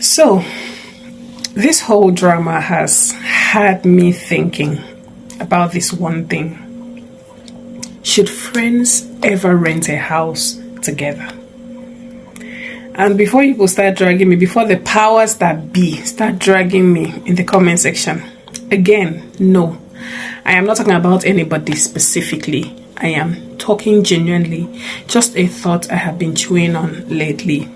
So, this whole drama has had me thinking about this one thing. Should friends ever rent a house together? And before you start dragging me, before the powers that be start dragging me in the comment section, again, no. I am not talking about anybody specifically. I am talking genuinely, just a thought I have been chewing on lately.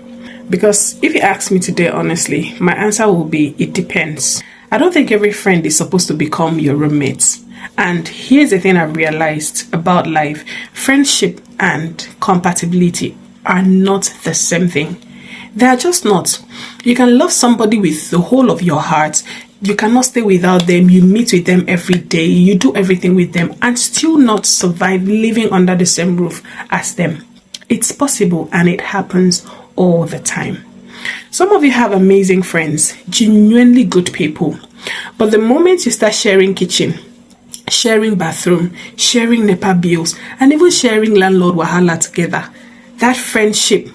Because if you ask me today, honestly, my answer will be, it depends. I don't think every friend is supposed to become your roommate. And here's the thing I've realized about life. Friendship and compatibility are not the same thing. They are just not. You can love somebody with the whole of your heart. You cannot stay without them. You meet with them every day. You do everything with them and still not survive living under the same roof as them. It's possible and it happens all the time. Some of you have amazing friends, genuinely good people. But the moment you start sharing kitchen, sharing bathroom, sharing NEPA bills, and even sharing landlord wahala together, that friendship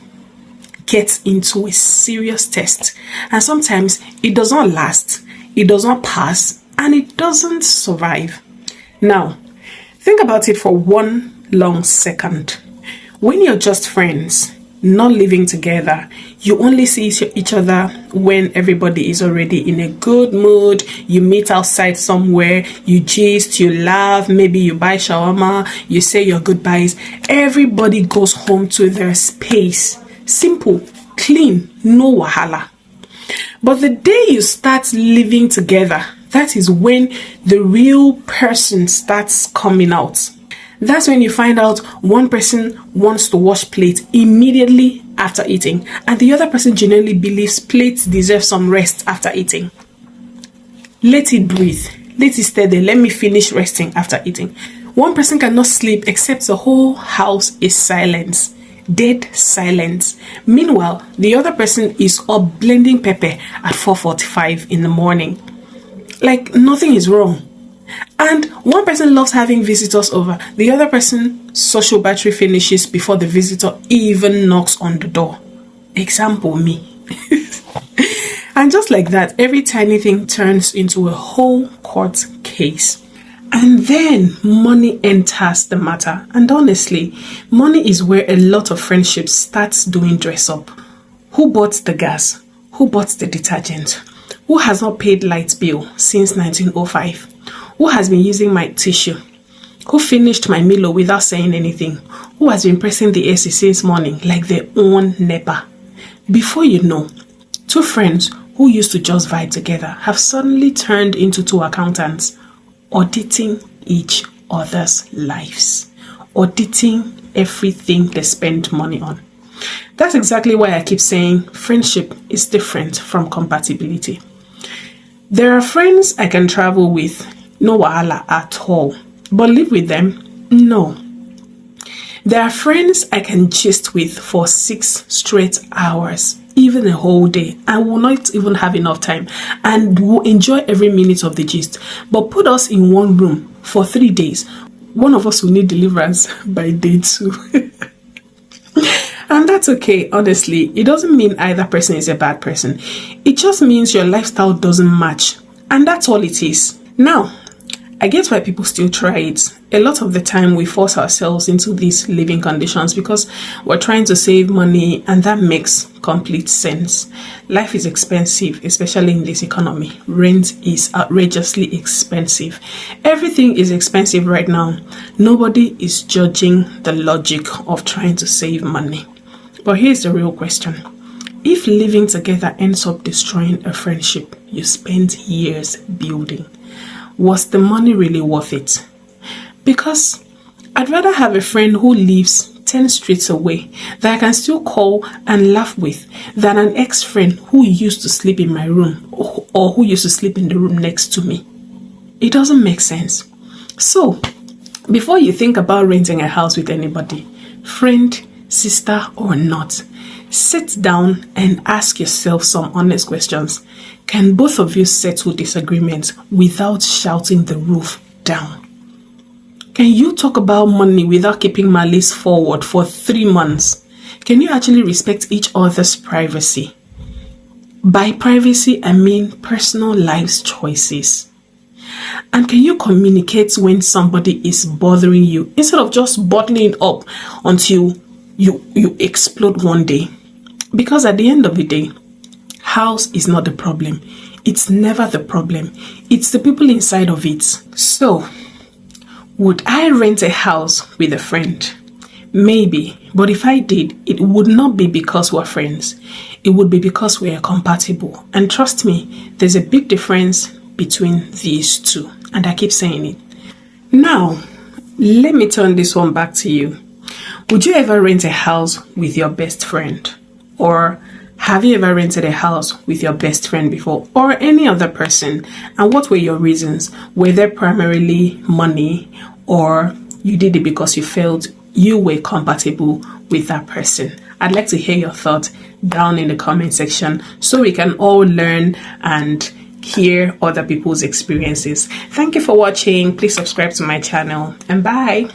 gets into a serious test. And sometimes it does not last, it does not pass, and it doesn't survive. Now, think about it for one long second. When you're just friends, not living together, you only see each other when everybody is already in a good mood. You meet outside somewhere, you gist, you laugh, maybe you buy shawarma, you say your goodbyes. Everybody goes home to their space. Simple, clean, no wahala. But the day you start living together, that is when the real person starts coming out. That's when you find out one person wants to wash plates immediately after eating, and the other person genuinely believes plates deserve some rest after eating. Let it breathe. Let it stay there. Let me finish resting after eating. One person cannot sleep except the whole house is silence. Dead silence. Meanwhile, the other person is up blending pepper at 4:45 in the morning. Like nothing is wrong. And one person loves having visitors over. The other person's social battery finishes before the visitor even knocks on the door. Example, me. And just like that, every tiny thing turns into a whole court case. And then money enters the matter. And honestly, money is where a lot of friendships starts doing dress up. Who bought the gas? Who bought the detergent? Who has not paid light bill since 1905? Who has been using my tissue? Who finished my Milo without saying anything? Who has been pressing the AC since morning like their own neighbor? Before you know, two friends who used to just vibe together have suddenly turned into two accountants, auditing each other's lives, auditing everything they spend money on. That's exactly why I keep saying friendship is different from compatibility. There are friends I can travel with, no wahala at all. But live with them? No. There are friends I can gist with for 6 straight hours, even a whole day. I will not even have enough time and will enjoy every minute of the gist. But put us in one room for 3 days. One of us will need deliverance by day 2. And that's okay, honestly. It doesn't mean either person is a bad person. It just means your lifestyle doesn't match. And that's all it is. Now, I get why people still try it. A lot of the time we force ourselves into these living conditions because we're trying to save money, and that makes complete sense. Life is expensive, especially in this economy. Rent is outrageously expensive. Everything is expensive right now. Nobody is judging the logic of trying to save money. But here's the real question. If living together ends up destroying a friendship you spent years building, was the money really worth it? Because I'd rather have a friend who lives 10 streets away that I can still call and laugh with than an ex-friend who used to sleep in my room or who used to sleep in the room next to me. It doesn't make sense. So, before you think about renting a house with anybody, friend, sister or not, sit down and ask yourself some honest questions. Can both of you settle disagreements without shouting the roof down? Can you talk about money without keeping malice forward for 3 months? Can you actually respect each other's privacy? By privacy, I mean personal life choices. And can you communicate when somebody is bothering you instead of just bottling it up until you explode one day? Because at the end of the day, house is not the problem. It's never the problem. It's the people inside of it. So, would I rent a house with a friend? Maybe, but if I did, it would not be because we're friends. It would be because we are compatible. And trust me, there's a big difference between these two. And I keep saying it. Now, let me turn this one back to you. Would you ever rent a house with your best friend? Or have you ever rented a house with your best friend before, or any other person? And what were your reasons? Were they primarily money, or you did it because you felt you were compatible with that person? I'd like to hear your thoughts down in the comment section so we can all learn and hear other people's experiences. Thank you for watching. Please subscribe to my channel, and bye.